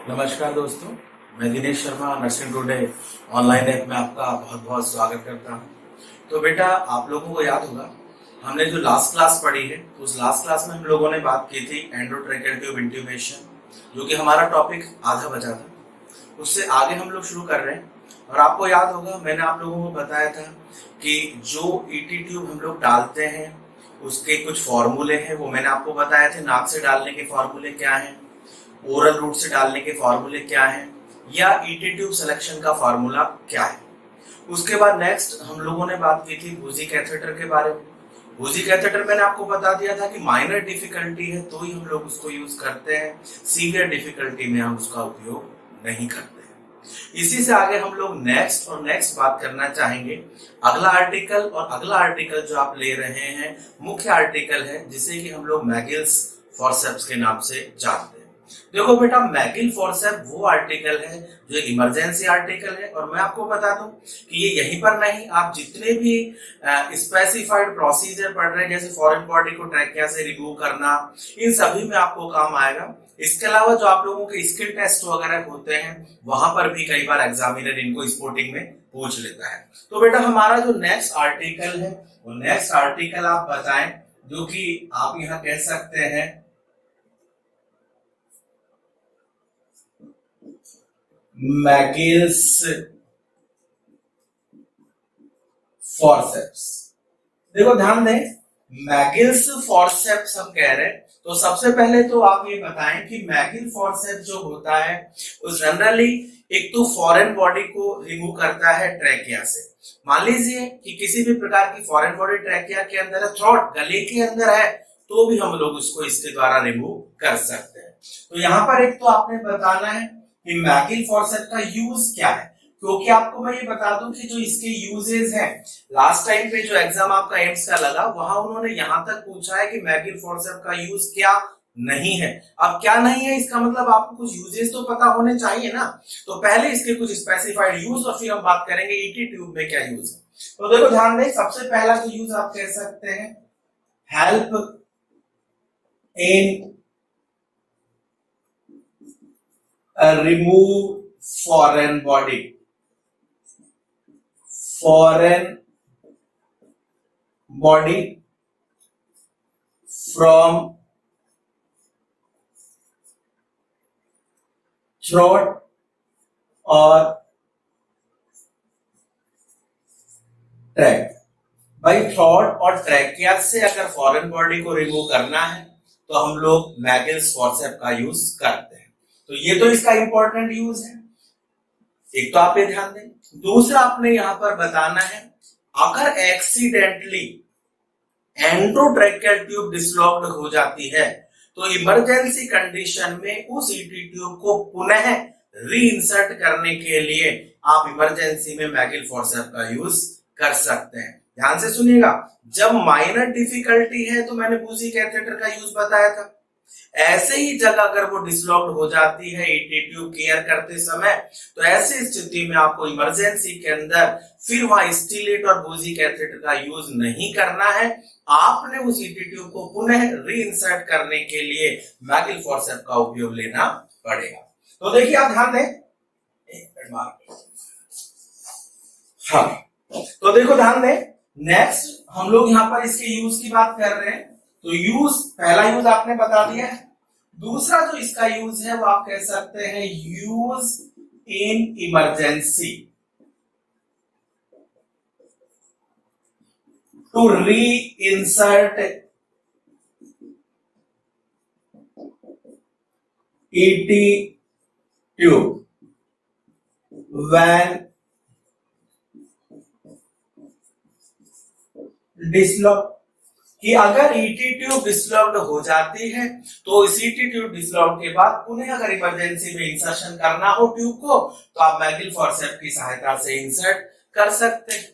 नमस्कार दोस्तों, मैं Dinesh Sharma nursing today online app में आपका बहुत बहुत स्वागत करता हूं। तो बेटा, आप लोगों को याद होगा हमने जो लास्ट क्लास पढ़ी है, उस लास्ट क्लास में हम लोगों ने बात की थी एंडोट्रैकियल ट्यूब इंट्यूबेशन, जो कि हमारा टॉपिक आधा बचा था। उससे आगे हम लोग शुरू कर रहे हैं। और आपको याद होगा मैंने आप लोगों को बताया था कि जो ईटी ट्यूब हम लोग डालते हैं उसके कुछ फॉर्मूले हैं, वो मैंने आपको बताए थे। नाक से डालने के फॉर्मूले क्या हैं, ओरल रूट से डालने के फॉर्मूले क्या हैं, या ईटी ट्यूब सिलेक्शन का फॉर्मूला क्या है। उसके बाद नेक्स्ट हम लोगों ने बात की थी बूजी कैथेटर के बारे में। बूजी कैथेटर मैंने आपको बता दिया था कि माइनर डिफिकल्टी है तो ही हम लोग उसको यूज करते हैं, सीवियर डिफिकल्टी में हम उसका उपयोग नहीं करते हैं। इसी से आगे हम लोग नेक्स्ट बात करना चाहेंगे। अगला आर्टिकल और अगला आर्टिकल जो आप ले रहे हैं मुख्य आर्टिकल है, जिसे कि हम लोग मैगिल्स फॉरसेप्स के नाम से जानते हैं। देखो बेटा, मैगिल फॉरसेप वो आर्टिकल है जो इमरजेंसी आर्टिकल है, और मैं आपको बता दूं कि ये यहीं पर नहीं, आप जितने भी स्पेसिफाइड प्रोसीजर पढ़ रहे हैं जैसे फॉरेन बॉडी को ट्रैकिया से रिमूव करना, इन सभी में आपको काम आएगा। इसके अलावा जो आप लोगों के स्किल टेस्ट वगैरह होते हैं वहां पर भी कई बार एग्जामिनर इनको स्पोर्टिंग में पूछ लेता है। तो बेटा, हमारा जो नेक्स्ट आर्टिकल है वो नेक्स्ट आर्टिकल आप बताएं, जो कि आप यहाँ कह सकते हैं मैगिल्स फॉरसेप्स। देखो ध्यान दें, मैगिल्स फॉरसेप्स हम कह रहे हैं, तो सबसे पहले तो आप ये बताएं कि मैगिल फॉरसेप्स जो होता है वो जनरली एक तो फॉरेन बॉडी को रिमूव करता है ट्रैकिया से। मान लीजिए कि किसी भी प्रकार की फॉरेन बॉडी ट्रैकिया के अंदर है, थ्रोट गले के अंदर है, तो भी हम लोग उसको इसके द्वारा रिमूव कर सकते हैं। तो यहाँ पर एक तो आपने बताना है कि मैगिल फॉरसेप का यूज क्या है, क्योंकि आपको मैं ये बता दूं कि जो इसके यूजेस हैं, लास्ट टाइम पे जो एग्जाम आपका एम्स का लगा वहां उन्होंने यहां तक पूछा है कि मैगिल फॉरसेप का यूज क्या नहीं है। अब क्या नहीं है इसका मतलब आपको कुछ यूजेस तो पता होने चाहिए ना। तो पहले इसके कुछ स्पेसिफाइड यूज और फिर हम बात करेंगे ईटी ट्यूब में क्या यूज है। तो देखो ध्यान दें, सबसे पहला जो यूज आप कह सकते हैं help in remove foreign body from throat और ट्रैक। भाई, थ्रोट और ट्रैकिया से अगर फॉरेन बॉडी को रिमूव करना है तो हम लोग मैगिल्स फॉरसेप का यूज करते हैं। तो ये तो इसका इंपॉर्टेंट यूज है, एक तो आप ये ध्यान दें। दूसरा आपने यहां पर बताना है, अगर एक्सीडेंटली एंडोट्रैकियल ट्यूब डिसलॉक्ड हो जाती है तो इमरजेंसी कंडीशन में उस ईटी ट्यूब को पुनः रीइंसर्ट करने के लिए आप इमरजेंसी में मैगिल फॉरसेप का यूज कर सकते हैं। ध्यान से सुनिएगा, जब माइनर डिफिकल्टी है तो मैंने बूजी कैथेटर का यूज बताया था। ऐसे ही जगह अगर वो डिसलॉक्ड हो जाती है ईटी ट्यूब केयर करते समय, तो ऐसी स्थिति में आपको इमरजेंसी के अंदर फिर वहां स्टीलेट और बूजी कैथेटर का यूज नहीं करना है। आपने उस ईटी ट्यूब को पुनः रीइंसर्ट करने के लिए मैगिल फॉरसेप का उपयोग लेना पड़ेगा। तो देखिए, आप ध्यान दें, हाँ, तो देखो ध्यान दें, नेक्स्ट हम लोग यहाँ पर इसके यूज की बात कर रहे हैं। तो यूज, पहला यूज आपने बता दिया है। दूसरा जो इसका यूज है वो आप कह सकते हैं use in emergency to reinsert ET tube when dislodge, कि अगर ईटी ट्यूब डिसलॉक्ड हो जाती है तो इस ईटी ट्यूब डिसलॉक के बाद पुनः अगर इमरजेंसी में इंसर्शन करना हो ट्यूब को, तो आप मैगिल फॉरसेप की सहायता से इंसर्ट कर सकते हैं।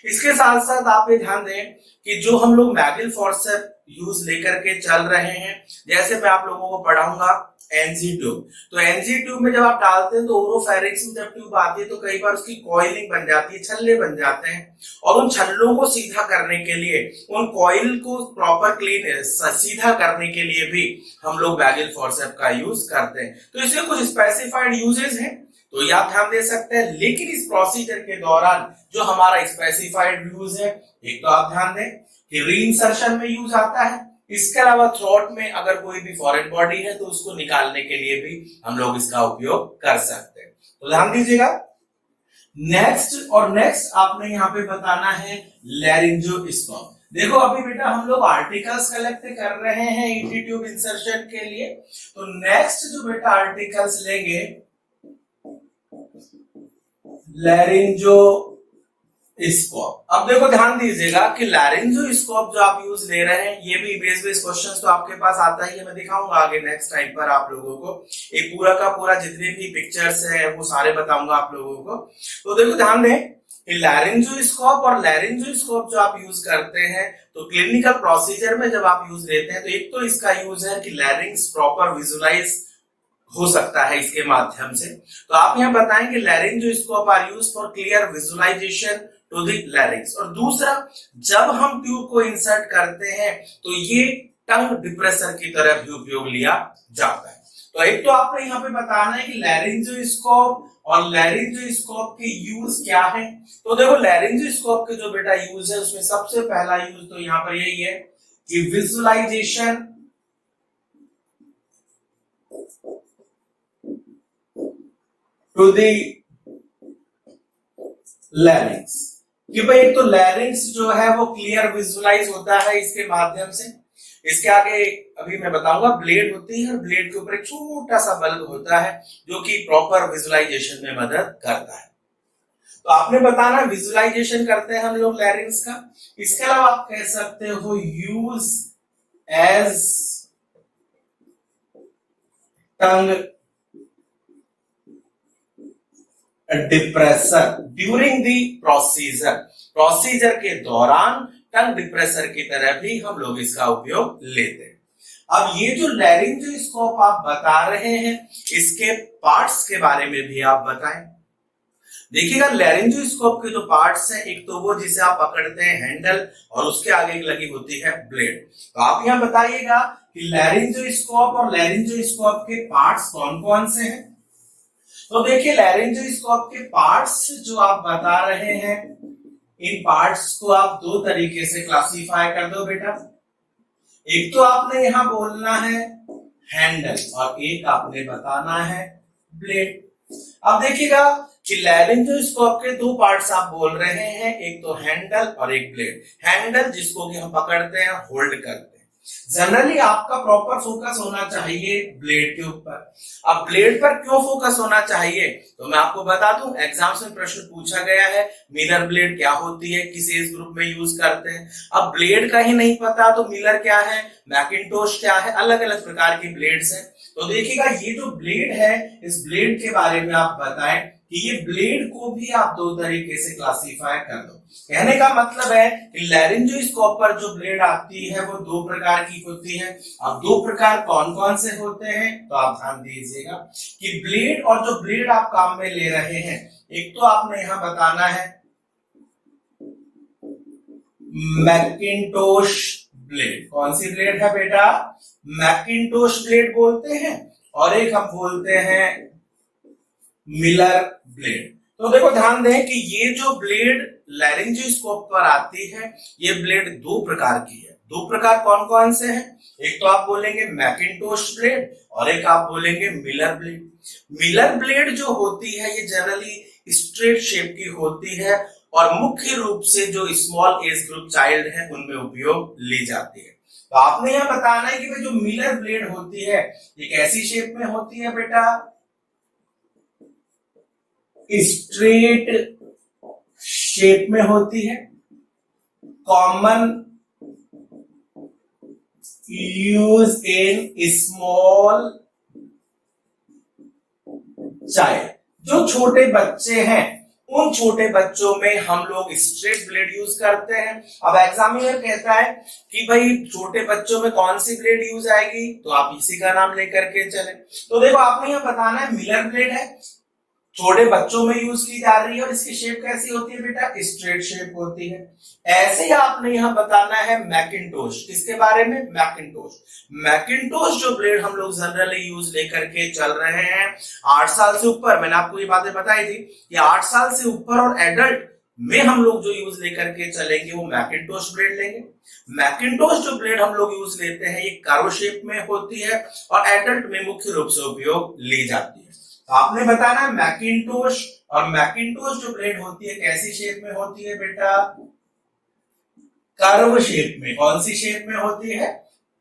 इसके साथ साथ आप ये ध्यान दें कि जो हम लोग मैगिल फॉरसेप यूज लेकर के चल रहे हैं, जैसे मैं आप लोगों को पढ़ाऊंगा एनजी ट्यूब। तो एनजी ट्यूब में जब आप डालते हैं तो ओरोफेरिंक्स में जब ट्यूब आती है तो कई बार उसकी कॉइलिंग बन जाती है, छल्ले बन जाते हैं, और उन छल्लों को सीधा करने के लिए, उन कॉइल को प्रॉपर क्लीन सीधा करने के लिए भी हम लोग बैगिल फॉर्सेप्स का यूज करते हैं। तो इसके कुछ स्पेसिफाइड यूजेस हैं, तो ये आप ध्यान दे सकते हैं। लेकिन इस प्रोसीजर के दौरान जो हमारा स्पेसिफाइड यूज है, एक तो आप ध्यान दें कि रीइंसर्शन में यूज आता है, इसके अलावा थ्रोट में अगर कोई भी फॉरेन बॉडी है तो उसको निकालने के लिए भी हम लोग इसका उपयोग कर सकते हैं। तो ध्यान दीजिएगा। नेक्स्ट आपने यहाँ पे बताना है लैरिंजोस्कोप। देखो अभी बेटा हम लोग आर्टिकल्स कलेक्ट कर रहे हैं ईटी ट्यूब इंसर्शन के लिए, तो नेक्स्ट जो बेटा आर्टिकल्स लेंगे लैरिंजोस्कोप। अब देखो ध्यान दीजिएगा कि लैरिंजोस्कोप जो आप यूज ले रहे हैं, ये भी बेस क्वेश्चंस तो आपके पास आता ही है, मैं दिखाऊंगा आगे नेक्स्ट टाइम पर आप लोगों को एक पूरा का पूरा जितने भी पिक्चर्स है वो सारे बताऊंगा आप लोगों को। तो देखो ध्यान दें कि लैरिंजोस्कोप और लैरिंजोस्कोप जो आप यूज करते हैं तो क्लिनिकल प्रोसीजर में जब आप यूज लेते हैं तो एक तो इसका यूज है कि लैरिंग्स प्रॉपर विजुलाइज हो सकता है इसके माध्यम से। तो आप यहाँ बताएं कि laryngoscope are used for clear visualisation to the larynx. और दूसरा, जब हम ट्यूब को इंसर्ट करते हैं तो ये टंग डिप्रेसर की तरह भी उपयोग लिया जाता है। तो एक तो आपने यहाँ पे बताना है कि लैरिंजोस्कोप और लैरिंजोस्कोप के यूज क्या है। तो देखो लैरिंजोस्कोप के जो बेटा यूज है उसमें सबसे पहला यूज तो यहाँ पर यही है कि विजुअलाइजेशन टू द लैरिंग्स, कि भाई एक तो लैरिंग्स जो है वो क्लियर विजुअलाइज होता है इसके माध्यम से। इसके आगे अभी मैं बताऊंगा ब्लेड होती है और ब्लेड के ऊपर एक छोटा सा बल्ब होता है जो कि प्रॉपर विजुअलाइजेशन में मदद करता है। तो आपने बताना विजुअलाइजेशन करते हैं हम लोग लैरिंग्स का। इसके अलावा आप कह सकते हो use as tongue depressor during the procedure के दौरान टंग डिप्रेसर की तरह भी हम लोग इसका उपयोग लेते हैं। अब ये जो लैरिंजोस्कोप आप बता रहे हैं इसके पार्ट्स के बारे में भी आप बताएं। देखिएगा लैरिंजोस्कोप के जो पार्ट्स हैं, एक तो वो जिसे आप पकड़ते हैं हैंडल और उसके आगे लगी होती है ब्लेड। तो आप यहाँ बताइएगा कि लैरिंजोस्कोप और लैरिंजोस्कोप के पार्ट्स कौन कौन से हैं। तो देखिए लैरिंजोस्कोप के पार्ट्स जो आप बता रहे हैं, इन पार्ट्स को आप दो तरीके से क्लासिफाई कर दो बेटा। एक तो आपने यहां बोलना है हैंडल और एक आपने बताना है ब्लेड। अब देखिएगा कि लैरिंजोस्कोप के दो पार्ट्स आप बोल रहे हैं, एक तो हैंडल और एक ब्लेड। हैंडल जिसको कि हम पकड़ते हैं, होल्ड करते हैं। जनरली आपका प्रॉपर फोकस होना चाहिए ब्लेड के ऊपर। अब ब्लेड पर क्यों फोकस होना चाहिए तो मैं आपको बता दूं, एग्जाम्स में प्रश्न पूछा गया है मिलर ब्लेड क्या होती है, किस एज ग्रुप में यूज करते हैं। अब ब्लेड का ही नहीं पता तो मिलर क्या है, मैकिन्टोश क्या है, अलग अलग प्रकार की ब्लेड्स हैं। तो देखिएगा ये जो ब्लेड है, इस ब्लेड के बारे में आप बताएं कि ये ब्लेड को भी आप दो तरीके से क्लासिफाई कर दो। कहने का मतलब है कि लैरिंजोस्कोप पर जो ब्लेड आती है वो दो प्रकार की होती है। अब दो प्रकार कौन कौन से होते हैं तो आप ध्यान दीजिएगा कि ब्लेड और जो ब्लेड आप काम में ले रहे हैं, एक तो आपने यहां बताना है मैकिन्टोश ब्लेड। कौन सी ब्लेड है बेटा, मैकिन्टोश ब्लेड बोलते हैं, और एक हम बोलते हैं मिलर ब्लेड। तो देखो ध्यान दें कि ये जो ब्लेड लैरिंजोस्कोप पर आती है, ये ब्लेड दो प्रकार की है। दो प्रकार कौन कौन से हैं, एक तो आप बोलेंगे मैकिन्टोश ब्लेड और एक आप बोलेंगे मिलर ब्लेड। मिलर ब्लेड जो होती है ये जनरली स्ट्रेट शेप की होती है और मुख्य रूप से जो स्मॉल एज ग्रुप चाइल्ड है उनमें उपयोग ली जाती है। तो आपने यह बताना है कि भाई जो मिलर ब्लेड होती है ये कैसी शेप में होती है बेटा, स्ट्रेट शेप में होती है, common use in small child. जो छोटे बच्चे हैं उन छोटे बच्चों में हम लोग स्ट्रेट ब्लेड यूज करते हैं। अब एग्जामिनर कहता है कि भाई छोटे बच्चों में कौन सी ब्लेड यूज आएगी, तो आप इसी का नाम लेकर के चले। तो देखो आपने यहाँ बताना है मिलर ब्लेड है, छोटे बच्चों में यूज की जा रही है और इसकी शेप कैसी होती है बेटा, स्ट्रेट शेप होती है। ऐसे ही आपने यहाँ बताना है मैकिन्टोश, किसके बारे में, मैकिन्टोश। मैकिन्टोश जो ब्लेड हम लोग जनरली यूज लेकर के चल रहे हैं 8 साल से ऊपर, मैंने आपको ये बातें बताई थी कि 8 साल से ऊपर और एडल्ट में हम लोग जो यूज लेकर के चलेंगे वो मैकिन्टोश ब्लेड लेंगे। मैकिन्टोश जो ब्लेड हम लोग यूज लेते हैं ये कर्व शेप में होती है और एडल्ट में मुख्य रूप से उपयोग ली जाती है। तो आपने बताना है मैकिन्टोश, और मैकिन्टोश जो ब्लेड होती है कैसी शेप में होती है बेटा, कर्व शेप में। कौन सी शेप में होती है,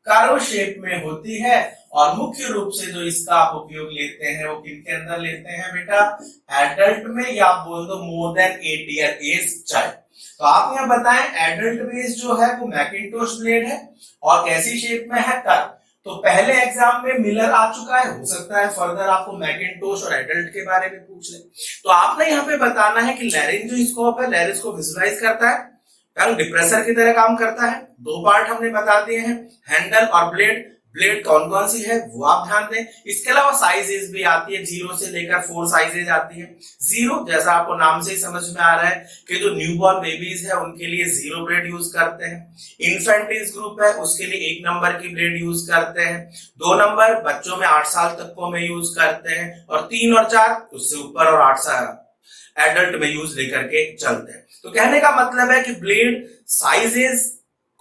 कर्व शेप में होती है। और मुख्य रूप से जो इसका आप उपयोग लेते हैं वो किनके अंदर लेते हैं बेटा, एडल्ट में, या आप बोल दो more than 8 year age child. तो आप यहाँ बताएं एडल्ट में जो है वो मैकिन्टोश ब्लेड है और कैसी शेप में है, कर्व। तो पहले एग्जाम में मिलर आ चुका है, हो सकता है फर्दर आपको मैकिन्टोश और एडल्ट के बारे में पूछ ले। तो आपने यहाँ पे बताना है कि लैरिंजोस्कोप है, लैरिंज को विजुलाइज करता है, टंग डिप्रेसर की तरह काम करता है। 2 पार्ट हमने बता दिए हैं, हैंडल और ब्लेड। ब्लेड कौन कौन सी है वो आप ध्यान दें। इसके अलावा साइजेस भी आती है, 0 से लेकर 4 साइजेज आती है। 0 जैसा आपको नाम से ही समझ में आ रहा है कि जो न्यूबॉर्न बेबीज है उनके लिए 0 ब्लेड यूज करते हैं। इन्फेंटिस ग्रुप है उसके लिए 1 नंबर की ब्लेड यूज करते हैं। 2 नंबर बच्चों में 8 साल तक को में यूज करते हैं, और 3 और 4 उससे ऊपर और 8 साल एडल्ट में यूज लेकर के चलते हैं। तो कहने का मतलब है कि ब्लेड साइजेस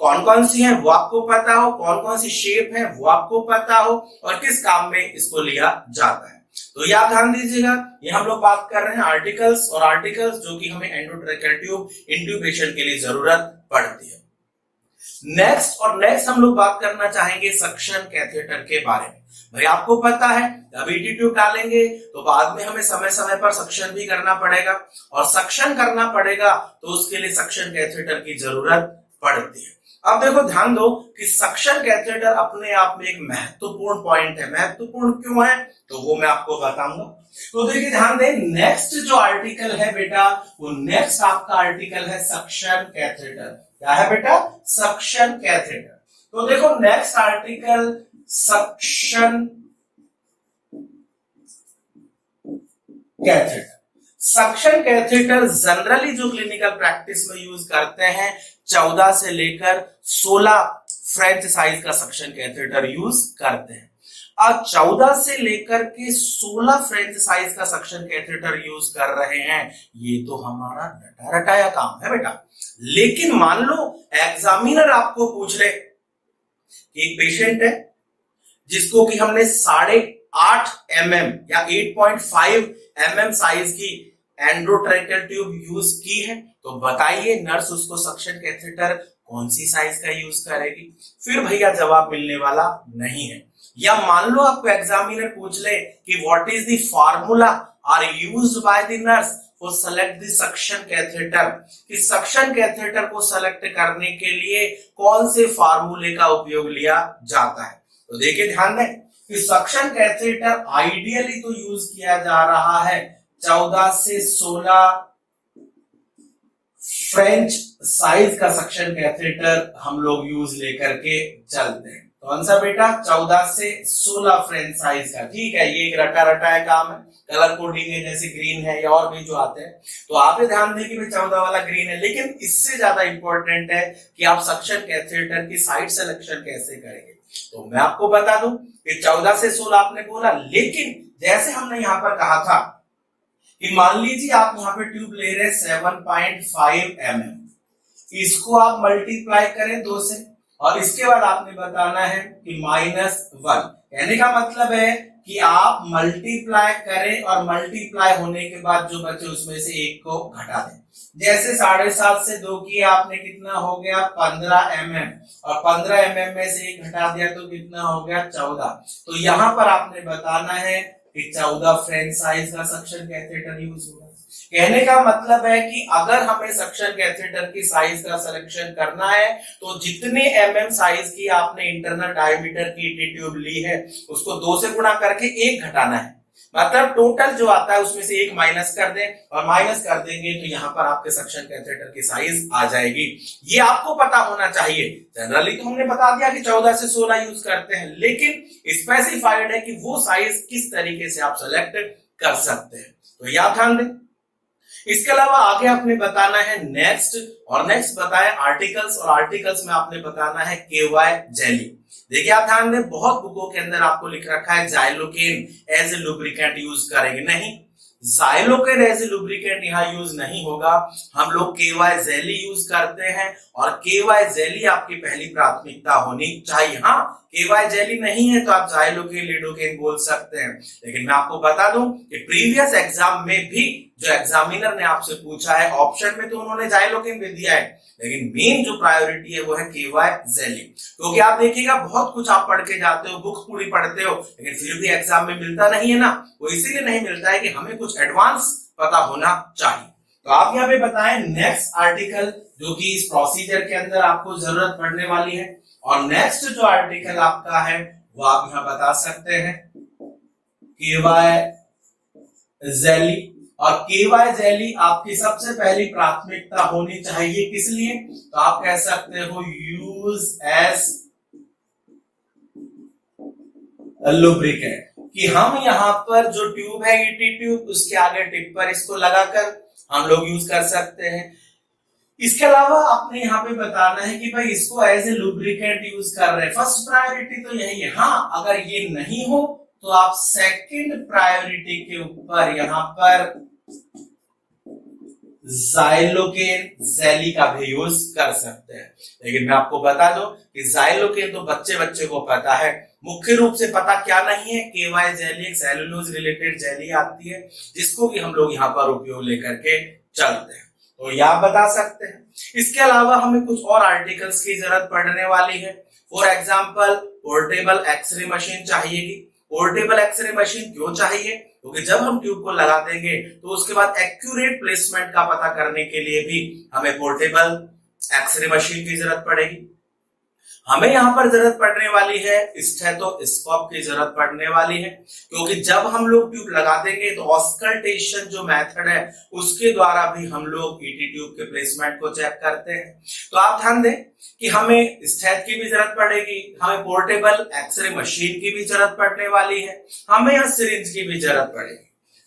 कौन कौन सी हैं वो आपको पता हो, कौन कौन सी शेप है वो आपको पता हो, और किस काम में इसको लिया जाता है। तो ये आप ध्यान दीजिएगा। ये हम लोग बात कर रहे हैं आर्टिकल्स, और आर्टिकल्स जो कि हमें एंडोट्रैकियल ट्यूब इंट्यूबेशन के लिए जरूरत पड़ती है। नेक्स्ट हम लोग बात करना चाहेंगे सक्शन कैथेटर के बारे में। भाई आपको पता है अभी ट्यूब डालेंगे तो बाद में हमें समय समय पर सक्शन भी करना पड़ेगा, और सक्शन करना पड़ेगा तो उसके लिए सक्शन कैथेटर की जरूरत पड़ती है। अब देखो ध्यान दो कि सक्शन कैथेटर अपने आप में एक महत्वपूर्ण पॉइंट है। महत्वपूर्ण क्यों है तो वो मैं आपको बताऊंगा। तो देखिए ध्यान दें, नेक्स्ट जो आर्टिकल है बेटा वो नेक्स्ट आपका आर्टिकल है सक्शन कैथेटर। क्या है बेटा, सक्शन कैथेटर। तो देखो next article suction catheter. Suction catheter generally जो क्लिनिकल प्रैक्टिस में यूज करते हैं 14 से लेकर 16 फ्रेंच साइज का सक्शन कैथेटर यूज करते हैं। अब 14 से लेकर के 16 फ्रेंच साइज का सक्शन कैथेटर यूज कर रहे हैं, ये तो हमारा रटा रटाया काम है बेटा। लेकिन मान लो एग्जामिनर आपको पूछ ले कि एक पेशेंट है जिसको कि हमने 8.5 mm या 8.5 mm साइज की एंडोट्रैकियल ट्यूब यूज की है, तो बताइए नर्स उसको सक्शन कैथेटर कौन सी साइज का यूज करेगी। फिर भैया जवाब मिलने वाला नहीं है। या मान लो आपको एग्जामिनर पूछ ले कि what is the formula are used by the nurse for select the suction catheter, कि सक्शन कैथेटर को सेलेक्ट करने के लिए कौन से फार्मूले का उपयोग लिया जाता है। तो देखिए ध्यान दें कि सक्शन कैथेटर आइडियली तो यूज किया जा रहा है 14 से 16 फ्रेंच साइज का सक्शन कैथेटर हम लोग यूज लेकर के चलते हैं। कौन सा बेटा, 14 से 16 फ्रेंच साइज का। ठीक है, ये एक रटा रटाया काम है, कलर कोडिंग है जैसे ग्रीन है या और भी जो आते हैं। तो आप ये ध्यान दें कि 14 वाला ग्रीन है, लेकिन इससे ज्यादा इंपॉर्टेंट है कि आप सक्शन कैथेटर की साइड सिलेक्शन कैसे करेंगे। तो मैं आपको बता दूं कि 14 से 16 आपने बोला, लेकिन जैसे हमने यहां पर कहा था कि मान लीजिए आप यहाँ पे ट्यूब ले रहे हैं 7.5 mm, इसको आप मल्टीप्लाई करें 2 से, और इसके बाद आपने बताना है कि -1। कहने का मतलब है कि आप मल्टीप्लाई करें और मल्टीप्लाई होने के बाद जो बचे उसमें से 1 को घटा दें। जैसे 7.5 से 2 किया आपने, कितना हो गया 15 mm, और 15 mm में से 1 घटा दिया तो कितना हो गया 14। तो यहां पर आपने बताना है कि 14 फ्रेंच साइज का सक्शन कैथेटर यूज होगा। कहने का मतलब है कि अगर हमें सक्शन कैथेटर की साइज का सिलेक्शन करना है तो जितने mm साइज की आपने इंटरनल डायमीटर की ट्यूब ली है उसको 2 से गुणा करके 1 घटाना है। मतलब टोटल जो आता है उसमें से एक माइनस कर दें, और माइनस कर देंगे तो यहाँ पर आपके सक्शन कैथेटर की साइज आ जाएगी। ये आपको पता होना चाहिए। जनरली तो हमने बता दिया कि 14 से 16 यूज करते हैं, लेकिन स्पेसिफाइड है कि वो साइज किस तरीके से आप सेलेक्ट कर सकते हैं, तो यह ध्यान दें। इसके अलावा आगे आपने बताना है नेक्स्ट, और नेक्स्ट बताएं आर्टिकल्स, और आर्टिकल्स में आपने बताना है केवाई जेली। देखिए आप ध्यान दें, बहुत बुकों के अंदर आपको लिख रखा है xylocaine as a lubricant use करेंगे, नहीं, जाइलोकेन एज ए लुब्रिकेंट यहाँ यूज नहीं होगा। हम लोग केवाई जेली यूज करते हैं, और केवाई जेली आपकी पहली प्राथमिकता होनी चाहिए। हाँ, केवाई जेली नहीं है तो आप जाइलोकेन लिडोकेन बोल सकते हैं, लेकिन मैं आपको बता दूं कि प्रीवियस एग्जाम में भी जो एग्जामिनर ने आपसे पूछा है ऑप्शन में तो उन्होंने जाइलोकेन भी दिया है, लेकिन मेन जो प्रायोरिटी है वो है केवाई जेली। क्योंकि आप देखिएगा बहुत कुछ आप पढ़ के जाते हो, बुक्स पूरी पढ़ते हो, लेकिन फिर भी एग्जाम में मिलता नहीं है ना। वो इसीलिए नहीं मिलता है कि हमें कुछ एडवांस पता होना चाहिए। तो आप यहाँ पे बताएं नेक्स्ट आर्टिकल जो कि इस प्रोसीजर के अंदर आपको जरूरत पड़ने वाली है, और नेक्स्ट जो आर्टिकल आपका है वो आप यहाँ बता सकते हैं केवाई जेली। और केवाई जेली आपकी सबसे पहली प्राथमिकता होनी चाहिए, किस लिए, तो आप कह सकते हो यूज एज लुब्रिकेंट, कि हम यहाँ पर जो ट्यूब है ईटी ट्यूब, उसके आगे टिप पर इसको लगाकर हम लोग यूज कर सकते हैं। इसके अलावा आपने यहाँ पे बताना है कि भाई इसको एज ए लुब्रिकेंट यूज कर रहे हैं, फर्स्ट प्रायोरिटी तो यही है। हाँ, अगर ये नहीं हो तो आप सेकंड प्रायोरिटी के ऊपर यहाँ पर जाइलोकेन जेली का भी यूज कर सकते हैं। लेकिन मैं आपको बता दूं कि जाइलोकेन तो बच्चे बच्चे को पता है, मुख्य रूप से पता क्या नहीं है, केवाई जेली एक सेलुलोज रिलेटेड जेली आती है जिसको कि हम लोग यहाँ पर उपयोग लेकर के चलते हैं, तो यह आप बता सकते हैं। इसके अलावा हमें कुछ और आर्टिकल्स की जरूरत पड़ने वाली है। For example portable X ray machine चाहिएगी। पोर्टेबल एक्सरे मशीन क्यों चाहिए, क्योंकि जब हम ट्यूब को लगा देंगे तो उसके बाद एक्यूरेट प्लेसमेंट का पता करने के लिए भी हमें पोर्टेबल एक्सरे मशीन की जरूरत पड़ेगी। हमें यहाँ पर जरूरत पड़ने वाली है स्टेथोस्कोप की जरूरत पड़ने वाली है, क्योंकि जब हम लोग ट्यूब लगा देंगे तो ऑस्कल्टेशन जो मेथड है उसके द्वारा भी हम लोग ईटी ट्यूब के प्लेसमेंट को चेक करते हैं। तो आप ध्यान दें कि हमें स्टेथ की भी जरूरत पड़ेगी, हमें पोर्टेबल एक्सरे मशीन की भी जरूरत पड़ने वाली है, हमें यहाँ सिरिंज की भी जरूरत पड़ेगी।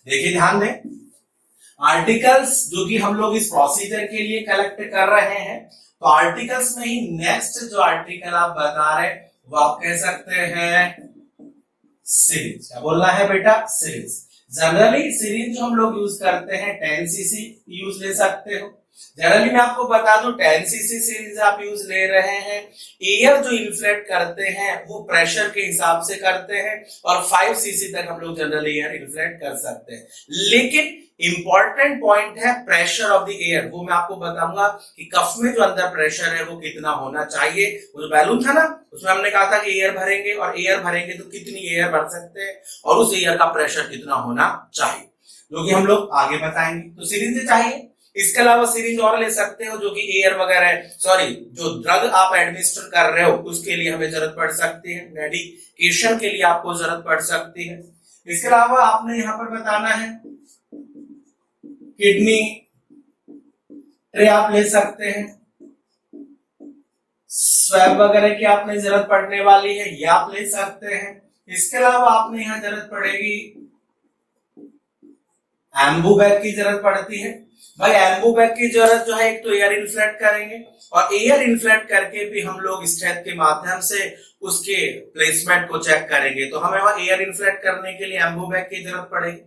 देखिए ध्यान दें, आर्टिकल्स जो कि हम लोग इस प्रोसीजर के लिए कलेक्ट कर रहे हैं, तो आर्टिकल्स में ही नेक्स्ट जो आर्टिकल आप बता रहे हैं वो आप कह सकते हैं सिरिंज। क्या बोलना है बेटा, सिरिंज। जनरली सिरिंज जो हम लोग यूज करते हैं 10 सीसी यूज ले सकते हो। जनरली मैं आपको बता दूं 10 सीसी सिरिंज आप यूज ले रहे हैं, एयर जो इन्फ्लेट करते हैं वो प्रेशर के हिसाब से करते हैं, और 5 सीसी तक हम लोग जनरली एयर इन्फ्लेट कर सकते हैं। लेकिन इंपॉर्टेंट पॉइंट है प्रेशर ऑफ द एयर, वो मैं आपको बताऊंगा कि कफ में जो अंदर प्रेशर है वो कितना होना चाहिए। वो जो बैलून था ना उसमें हमने कहा था कि एयर भरेंगे, और एयर भरेंगे तो कितनी एयर भर सकते हैं, और उस एयर का प्रेशर कितना होना चाहिए, जो कि हम लोग आगे बताएंगे। तो सिरिंज चाहिए। इसके अलावा सिरिंज और ले सकते हो जो कि एयर वगैरह, सॉरी जो ड्रग आप एडमिनिस्टर कर रहे हो उसके लिए हमें जरूरत पड़ सकती है, मेडिकेशन के लिए आपको जरूरत पड़ सकती है। इसके अलावा आपने यहाँ पर बताना है किडनी ट्रे आप ले सकते हैं, स्वैब वगैरह की आपने जरूरत पड़ने वाली है, ये आप ले सकते हैं। इसके अलावा आपने यहाँ जरूरत पड़ेगी एम्बू बैग की जरूरत पड़ती है। भाई एम्बू बैग की जरूरत जो है, एक तो एयर इन्फ्लेट करेंगे, और एयर इन्फ्लेट करके भी हम लोग स्टेथ के माध्यम से उसके प्लेसमेंट को चेक करेंगे, तो हमें वहां एयर इन्फ्लेट करने के लिए एम्बू बैग की जरूरत पड़ेगी।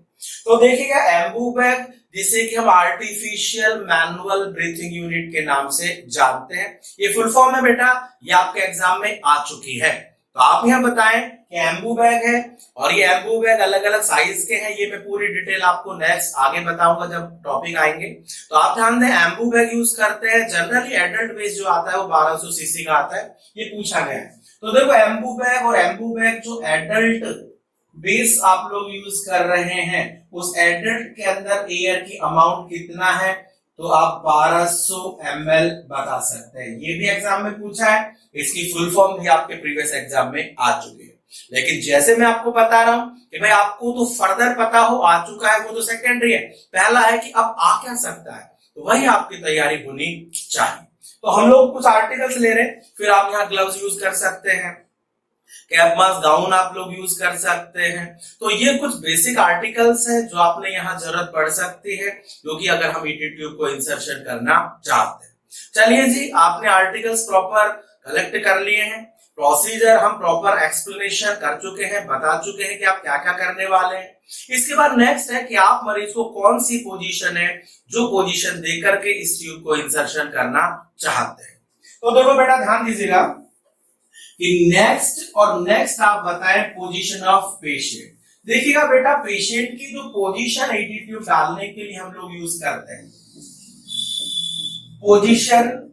तो देखिएगा एम्बू बैग जिसे कि हम आर्टिफिशियल मैनुअल ब्रीथिंग यूनिट के नाम से जानते हैं, ये फुल फॉर्म है बेटा, ये आपके एग्जाम में आ चुकी है। तो आप यहाँ बताएं कि एम्बू बैग है, और ये एम्बू बैग अलग अलग साइज के हैं, ये मैं पूरी डिटेल आपको नेक्स्ट आगे बताऊंगा जब टॉपिक आएंगे। तो आप ध्यान दें एम्बू बैग यूज करते हैं, जनरली एडल्ट बेस जो आता है वो 1200 सीसी का आता है, ये पूछा गया है। तो देखो एम्बू बैग, और एम्बू बैग जो एडल्ट बेस आप लोग यूज कर रहे हैं उस एडल्ट के अंदर एयर की अमाउंट कितना है, तो आप 1200 ml बता सकते हैं। ये भी एग्जाम में पूछा है, इसकी फुल फॉर्म भी आपके प्रीवियस एग्जाम में आ चुकी है। लेकिन जैसे मैं आपको बता रहा हूं कि भाई आपको तो फर्दर पता हो, आ चुका है वो तो सेकेंडरी है, पहला है कि अब आ क्या सकता है, तो वही आपकी तैयारी होनी चाहिए। तो हम लोग कुछ आर्टिकल्स ले रहे हैं, फिर आप यहाँ ग्लव्स यूज कर सकते हैं, कैप मास्क गाउन आप लोग यूज कर सकते हैं। तो ये कुछ बेसिक आर्टिकल्स हैं जो आपने यहाँ जरूरत पड़ सकती है, जो कि अगर हम ईटी ट्यूब को इंसर्शन करना चाहते हैं। चलिए जी, आपने आर्टिकल्स प्रॉपर कलेक्ट कर लिए हैं, प्रोसीजर हम प्रॉपर एक्सप्लेनेशन कर चुके हैं, बता चुके हैं कि आप क्या क्या करने वाले हैं। इसके बाद नेक्स्ट है कि आप मरीज को कौन सी पोजीशन है जो पोजीशन देकर के इस ट्यूब को इंसर्शन करना चाहते हैं। तो देखो बेटा ध्यान दीजिएगा कि नेक्स्ट आप बताएं पोजीशन ऑफ पेशेंट। देखिएगा बेटा, पेशेंट की जो पोजीशन ईटी ट्यूब डालने के लिए हम लोग यूज करते हैं, पोजीशन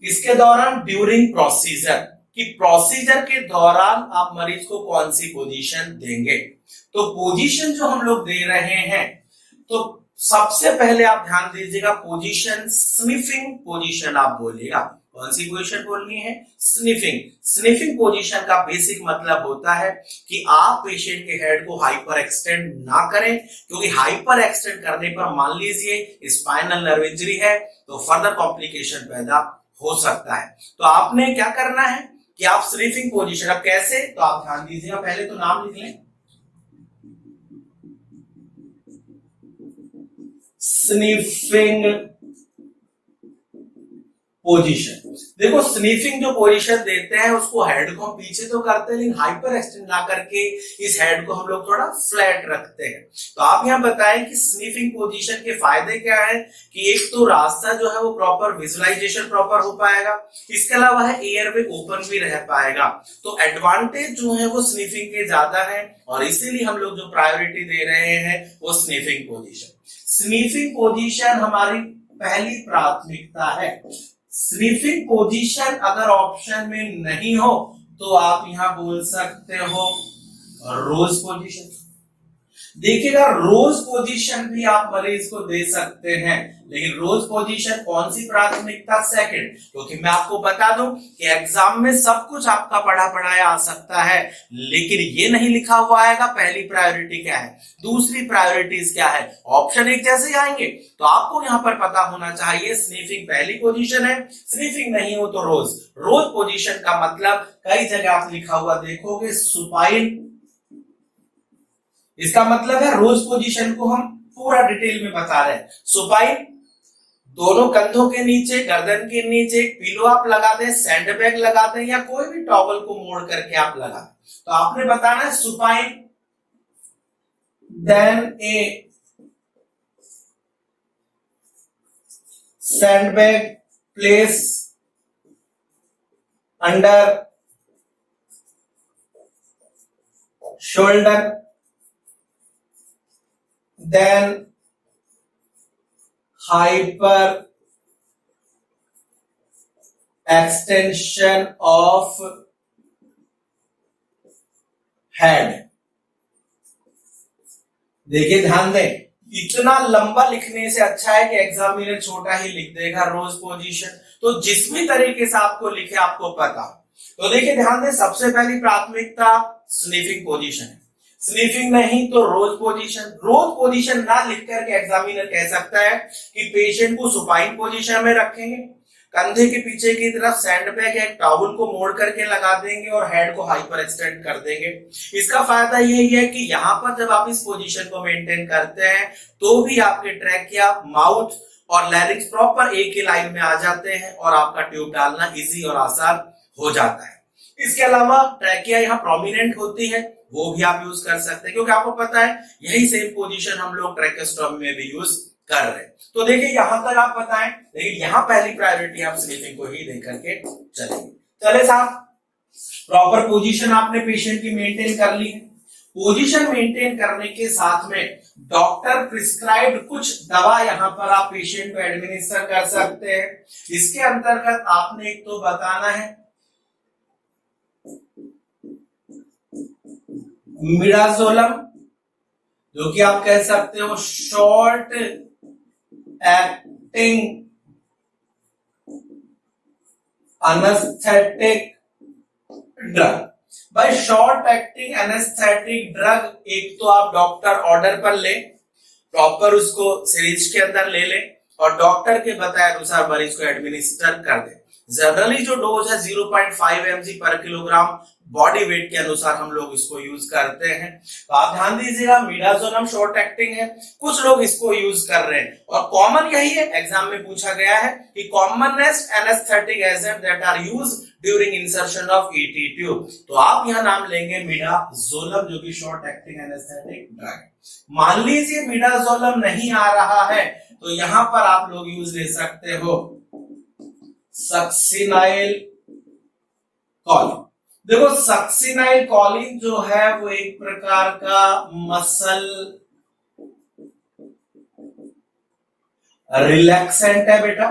इसके दौरान ड्यूरिंग प्रोसीजर, कि प्रोसीजर के दौरान आप मरीज को कौन सी पोजीशन देंगे। तो पोजीशन जो हम लोग दे रहे हैं, तो सबसे पहले आप ध्यान दीजिएगा पोजीशन स्निफिंग पोजीशन आप बोलिएगा। कौन सी पोजीशन बोलनी है? स्निफिंग। स्निफिंग पोजीशन का बेसिक मतलब होता है कि आप पेशेंट के हेड को हाइपर एक्सटेंड ना करें, क्योंकि हाइपर एक्सटेंड करने पर मान लीजिए स्पाइनल नर्व इंजरी है तो फर्दर कॉम्प्लिकेशन पैदा हो सकता है। तो आपने क्या करना है कि आप स्निफिंग पोजीशन, अब कैसे, तो आप ध्यान दीजिएगा, पहले तो नाम लिख लें, स्निफिंग पोजीशन। देखो स्निफिंग जो पोजीशन देते हैं उसको हेड को हम पीछे तो करते हैं, लेकिन हाइपर एक्सटेंड ना करके इस हेड को हम लोग थोड़ा फ्लैट रखते हैं। तो आप यहाँ बताएं कि स्निफिंग पोजीशन के फायदे क्या है, कि एक तो रास्ता जो है वो प्रॉपर विजुअलाइजेशन प्रॉपर हो पाएगा, इसके अलावा है एयरवे ओपन भी रह पाएगा। तो एडवांटेज जो है वो स्निफिंग के ज्यादा है, और इसीलिए हम लोग जो प्रायोरिटी दे रहे हैं वो स्निफिंग पोजीशन। स्निफिंग पोजीशन हमारी पहली प्राथमिकता है। स्निफिंग पोजीशन अगर ऑप्शन में नहीं हो तो आप यहां बोल सकते हो रोज पोजीशन। देखिएगा रोज पोजीशन भी आप मरीज को दे सकते हैं, लेकिन रोज पोजीशन कौन सी प्राथमिकता? सेकंड। क्योंकि मैं आपको बता दूं कि एग्जाम में सब कुछ आपका पढ़ा पढ़ाया आ सकता है, लेकिन ये नहीं लिखा हुआ आएगा पहली प्रायोरिटी क्या है, दूसरी प्रायोरिटीज क्या है। ऑप्शन एक जैसे आएंगे तो आपको यहां पर पता होना चाहिए स्निफिंग पहली पोजीशन है, स्निफिंग नहीं हो तो रोज। रोज पोजीशन का मतलब कई जगह आप लिखा हुआ देखोगे सुपाइन, इसका मतलब है रोज पोजीशन को हम पूरा डिटेल में बता रहे हैं। सुपाइन दोनों कंधों के नीचे, गर्दन के नीचे पिलो आप लगा दें, सैंडबैग लगा दें, या कोई भी टॉवल को मोड़ करके आप लगा दें। तो आपने बताना है supine, then a sandbag place under shoulder, then hyper extension of head। देखिए ध्यान दें, इतना लंबा लिखने से अच्छा है कि एग्जामिनर छोटा ही लिख देगा रोज पोजीशन। तो जिस भी तरीके से आपको लिखे आपको पता। तो देखिए ध्यान दें, सबसे पहली प्राथमिकता स्निफिंग पोजीशन है, स्निफिंग नहीं तो रोज पोजीशन। रोज पोजीशन ना लिख करके एग्जामिनर कह सकता है कि पेशेंट को सुपाइन पोजीशन में रखेंगे, कंधे के पीछे की तरफ सैंडबैग या टॉवल को मोड़ करके लगा देंगे और हेड को हाइपर एक्सटेंड कर देंगे। इसका फायदा यही है कि यहाँ पर जब आप इस पोजीशन को मेंटेन करते हैं तो भी आपके ट्रैकिया, माउथ और लैरिंक्स प्रॉपर एक ही लाइन में आ जाते हैं और आपका ट्यूब डालना इजी और आसान हो जाता है। इसके अलावा ट्रैकिया यहाँ प्रोमिनेंट होती है, वो भी आप यूज कर सकते हैं, क्योंकि आपको पता है यही सेम पोजीशन हम लोग ट्रैकेस्टोमी में भी यूज कर रहे हैं। तो देखिए यहां तक आप बताएं, लेकिन यहां पहली प्रायोरिटी आप स्निफिंग को ही दे करके चलेंगे। चले साहब, प्रॉपर पोजीशन आपने पेशेंट की मेंटेन कर ली है। पोजीशन मेंटेन करने के साथ में डॉक्टर प्रिस्क्राइब्ड कुछ दवा यहां पर आप पेशेंट को एडमिनिस्टर कर सकते हैं। इसके अंतर्गत आपने एक तो बताना है मिडाजोलम, जो कि आप कह सकते हो शॉर्ट एक्टिंग एनेस्थेटिक ड्रग। भाई शॉर्ट एक्टिंग एनेस्थेटिक ड्रग एक तो आप डॉक्टर ऑर्डर पर ले, प्रॉपर उसको सिरिंज के अंदर ले ले और डॉक्टर के बताए अनुसार मरीज को एडमिनिस्टर कर दे। जनरली जो डोज है 0.5 mg पर किलोग्राम बॉडी वेट के अनुसार हम लोग इसको यूज करते हैं। तो आप ध्यान दीजिएगा, मिडाजोलम शॉर्ट एक्टिंग है, कुछ लोग इसको यूज कर रहे हैं और कॉमन यही है, एग्जाम में पूछा गया है कि commonest anaesthetic agent that are use during insertion of ET tube. तो आप यहां नाम लेंगे मिडाजोलम, जो कि शॉर्ट एक्टिंग एनेस्थेटिक ड्रग है। मान लीजिए मिडाजोलम नहीं आ रहा है तो यहां पर आप लोग यूज ले सकते हो सक्सिनाइल कॉलिन। देखो सक्सिनाइल कॉलिन जो है वो एक प्रकार का मसल रिलैक्सेंट है बेटा।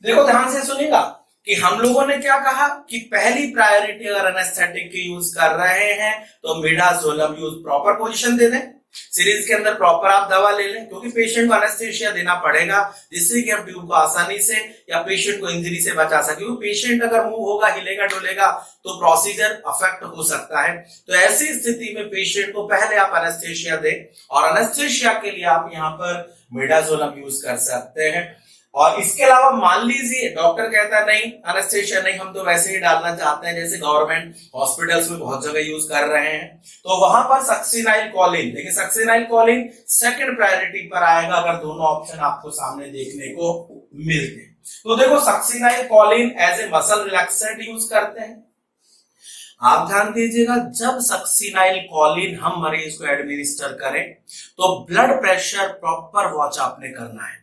देखो ध्यान से सुनिएगा कि हम लोगों ने क्या कहा कि पहली प्रायोरिटी अगर एनेस्थेटिक की यूज कर रहे हैं तो मिडाजोलम यूज प्रॉपर पोजीशन दे दें, सीरीज के अंदर प्रॉपर आप दवा ले लें, क्योंकि पेशेंट को एनेस्थेसिया देना पड़ेगा जिससे कि हम ट्यूब को आसानी से या पेशेंट को इंजरी से बचा सके। क्योंकि पेशेंट अगर मूव होगा, हिलेगा डुलेगा तो प्रोसीजर अफेक्ट हो सकता है। तो ऐसी स्थिति में पेशेंट को पहले आप एनेस्थेसिया दें और एनेस्थेसिया के लिए आप यहाँ पर मिडाजोलम यूज कर सकते हैं। और इसके अलावा मान लीजिए डॉक्टर कहता है नहीं एनेस्थेसिया नहीं, हम तो वैसे ही डालना चाहते हैं, जैसे गवर्नमेंट हॉस्पिटल्स में बहुत जगह यूज कर रहे हैं, तो वहां पर सक्सिनाइल कॉलिन, देखिए सक्सिनाइल कॉलिन सेकंड प्रायोरिटी पर आएगा अगर दोनों ऑप्शन आपको सामने देखने को मिलते हैं। तो देखो succinylcholine as a muscle relaxant use करते हैं। आप ध्यान दीजिएगा, जब सक्सिनाइल कॉलिन हम मरीज को एडमिनिस्टर करें तो ब्लड प्रेशर प्रॉपर वॉच आपने करना है।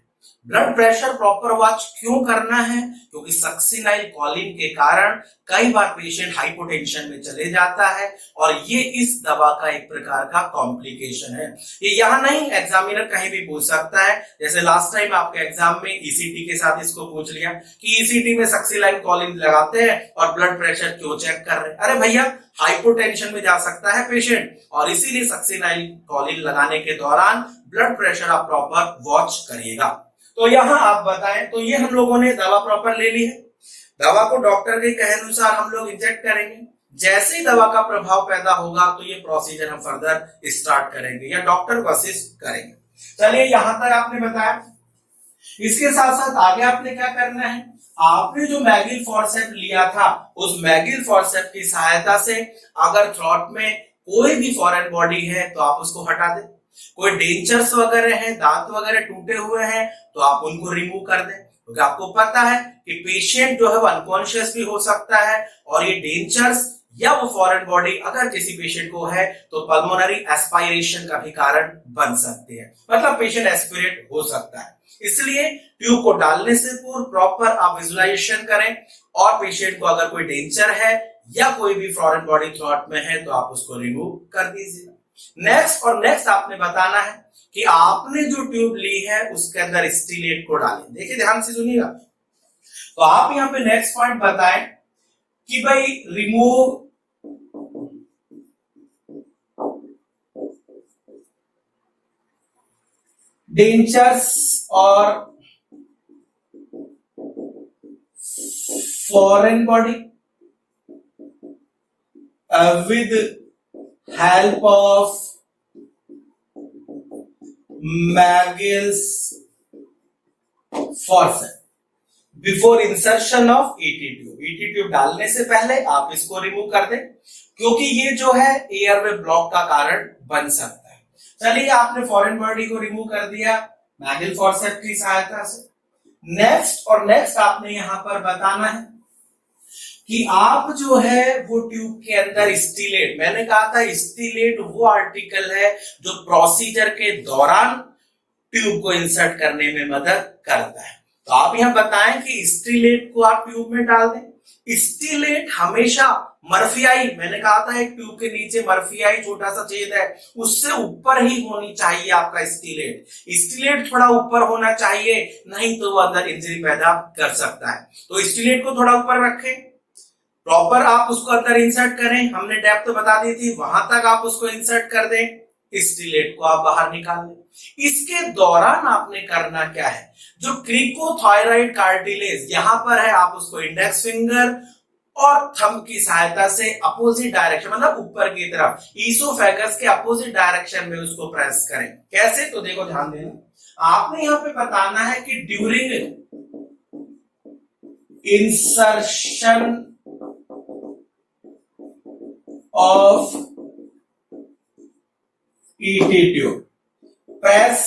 ब्लड प्रेशर प्रॉपर वॉच क्यों करना है? क्योंकि सक्सिनाइल कॉलिन के कारण कई बार पेशेंट हाइपोटेंशन में चले जाता है और ये इस दवा का एक प्रकार का कॉम्प्लिकेशन है। ये यहां नहीं, एग्जामिनर कहीं भी पूछ सकता है, जैसे लास्ट टाइम आपके एग्जाम में ईसीटी के साथ इसको पूछ लिया कि ईसीटी में सक्सिनाइल कॉलिन लगाते हैं और ब्लड प्रेशर क्यों चेक कर रहे हैं। अरे भैया हाइपोटेंशन में जा सकता है पेशेंट और इसीलिए सक्सिनाइल कॉलिन लगाने के दौरान ब्लड प्रेशर आप प्रॉपर वॉच करिएगा। तो यहां आप बताएं, तो ये हम लोगों ने दवा प्रॉपर ले ली है, दवा को डॉक्टर के कहे अनुसार हम लोग इंजेक्ट करेंगे। जैसे ही दवा का प्रभाव पैदा होगा तो ये प्रोसीजर हम फर्दर स्टार्ट करेंगे या डॉक्टर को असिस्ट करेंगे। चलिए यहां तक आपने बताया। इसके साथ साथ आगे आपने क्या करना है, आपने जो मैगिल फॉर्सेप लिया था उस मैगिल फॉर्सेप की सहायता से अगर थ्रॉट में कोई भी फॉरेन बॉडी है तो आप उसको हटा दें। कोई डेंचर्स वगैरह हैं, दांत वगैरह टूटे हुए हैं तो आप उनको रिमूव कर दें, क्योंकि आपको पता है कि पेशेंट जो है वो अनकॉन्शियस भी हो सकता है और ये डेंचर्स या वो फॉरेन बॉडी अगर किसी पेशेंट को है तो पल्मोनरी एस्पायरेशन का भी कारण बन सकती है, मतलब पेशेंट एस्पिरेट हो सकता है। इसलिए ट्यूब को डालने से पूर्व प्रॉपर आप विजुअलाइजेशन करें और पेशेंट को अगर कोई डेंचर है या कोई भी फॉरेन बॉडी थ्रॉट में है तो आप उसको रिमूव कर दीजिए। नेक्स्ट आपने बताना है कि आपने जो ट्यूब ली है उसके अंदर स्टीलेट को डालें। देखिए ध्यान से सुनिएगा, तो आप यहां पे नेक्स्ट पॉइंट बताएं कि भाई रिमूव डेंचर्स और foreign body with help of Magill's forceps before insertion of ET tube. ET tube डालने से पहले आप इसको रिमूव कर दें, क्योंकि ये जो है एयरवे ब्लॉक का कारण बन सकता है। चलिए आपने फॉरेन बॉडी को रिमूव कर दिया मैगिल फॉर्सेप की सहायता से। नेक्स्ट आपने यहां पर बताना है कि आप जो है वो ट्यूब के अंदर स्टीलेट, मैंने कहा था स्टीलेट वो आर्टिकल है जो प्रोसीजर के दौरान ट्यूब को इंसर्ट करने में मदद करता है। तो आप यहां बताएं कि स्टीलेट को आप ट्यूब में डाल दें। स्टीलेट हमेशा मर्फियाई, मैंने कहा था एक ट्यूब के नीचे मर्फियाई छोटा सा छेद है उससे ऊपर ही होनी चाहिए आपका स्टीलेट। स्टीलेट थोड़ा ऊपर होना चाहिए, नहीं तो वो अंदर इंजरी पैदा कर सकता है। तो स्टीलेट को थोड़ा ऊपर रखें, प्रॉपर आप उसको अंदर इंसर्ट करें, हमने डेप्थ बता दी थी वहां तक आप उसको इंसर्ट कर दें, स्टीलेट को आप बाहर निकाल दें। इसके दौरान आपने करना क्या है, जो क्रिकोथायराइड कार्टिलेज यहां पर है आप उसको इंडेक्स फिंगर और थंब की सहायता से अपोजिट डायरेक्शन मतलब ऊपर की तरफ ईसोफेगस के अपोजिट डायरेक्शन में उसको प्रेस करें। कैसे? तो देखो ध्यान देना, आपने यहां पे बताना है कि during insertion of ET tube press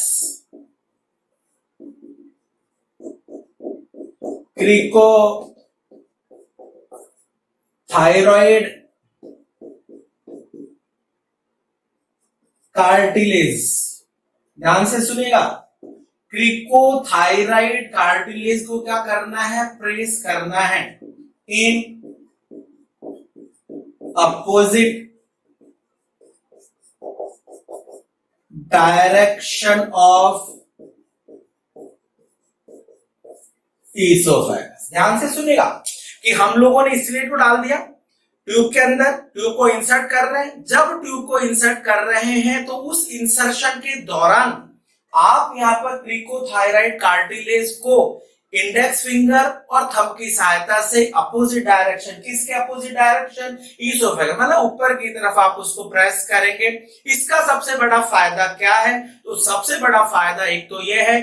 cricothyroid cartilage. ध्यान से सुनिएगा, क्रिकोथायरॉइड कार्टिलेज को क्या करना है? प्रेस करना है in opposite direction of oesophagus. ध्यान से सुनिएगा कि हम लोगों ने स्लेट को डाल दिया ट्यूब के अंदर, ट्यूब को इंसर्ट कर रहे हैं। जब ट्यूब को इंसर्ट कर रहे हैं तो उस इंसर्शन के दौरान आप यहां पर क्रिकोथायरॉइड कार्टिलेज को इंडेक्स फिंगर और थंब की सहायता से अपोजिट डायरेक्शन, किसके अपोजिट डायरेक्शन? ईसोफेगस मतलब ऊपर की तरफ आप उसको प्रेस करेंगे। इसका सबसे बड़ा फायदा क्या है? तो सबसे बड़ा फायदा एक तो यह है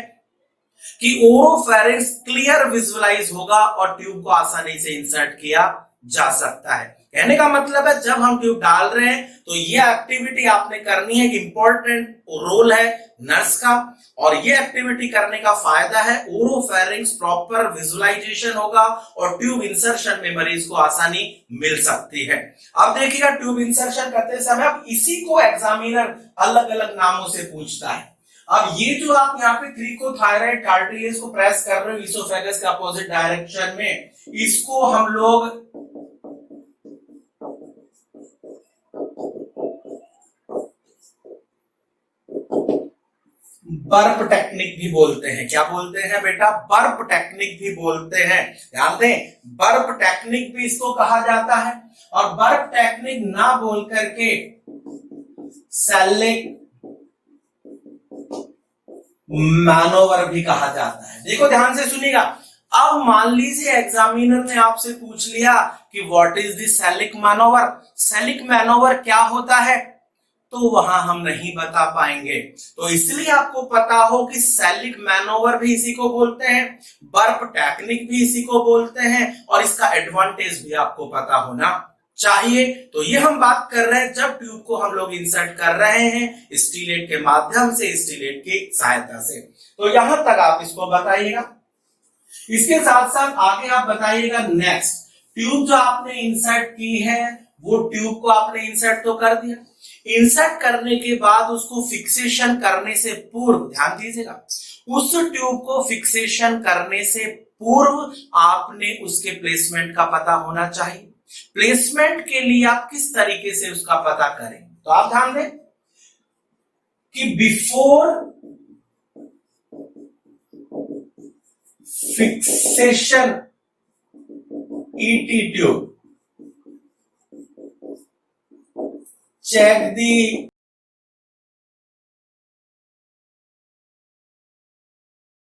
कि ओरोफेरिंक्स क्लियर विजुअलाइज होगा और ट्यूब को आसानी से इंसर्ट किया जा सकता है। कहने का मतलब है जब हम ट्यूब डाल रहे हैं तो ये एक्टिविटी आपने करनी है, इंपॉर्टेंट रोल है नर्स का, और ये एक्टिविटी करने का फायदा है ओरोफेरिंक्स प्रॉपर विजुअलाइजेशन होगा और ट्यूब इंसर्शन में मरीज को आसानी मिल सकती है। अब देखिएगा ट्यूब इंसर्शन करते समय अब इसी को एग्जामिनर अलग अलग नामों से पूछता है। अब ये जो आप यहाँ पे क्रिकोथायरॉइड कार्टिलेज को प्रेस कर रहे हो ईसोफेगस के अपोजिट डायरेक्शन में, इसको हम लोग बर्प टेक्निक भी बोलते हैं। क्या बोलते हैं बेटा? बर्प टेक्निक भी बोलते हैं। ध्यान दें, बर्प टेक्निक भी इसको कहा जाता है, और बर्प टेक्निक ना बोल करके सैलिक मैनोवर भी कहा जाता है। देखो ध्यान से सुनिएगा, अब मान लीजिए एग्जामिनर ने आपसे पूछ लिया कि what is the Sellick manoeuvre, Sellick manoeuvre क्या होता है, तो वहां हम नहीं बता पाएंगे। तो इसलिए आपको पता हो कि सैलिक मैनोवर भी इसी को बोलते हैं, बर्प टेक्निक भी इसी को बोलते हैं, और इसका एडवांटेज भी आपको पता होना चाहिए। तो ये हम बात कर रहे हैं जब ट्यूब को हम लोग इंसर्ट कर रहे हैं स्टीलेट के माध्यम से, स्टीलेट की सहायता से। तो यहां तक आप इसको बताइएगा। इसके साथ साथ आगे आप बताइएगा नेक्स्ट, ट्यूब जो आपने इंसर्ट की है वो ट्यूब को आपने इंसर्ट तो कर दिया, इंसर्ट करने के बाद उसको फिक्सेशन करने से पूर्व, ध्यान दीजिएगा, उस ट्यूब को फिक्सेशन करने से पूर्व आपने उसके प्लेसमेंट का पता होना चाहिए। प्लेसमेंट के लिए आप किस तरीके से उसका पता करें? तो आप ध्यान दें कि before fixation ET tube check the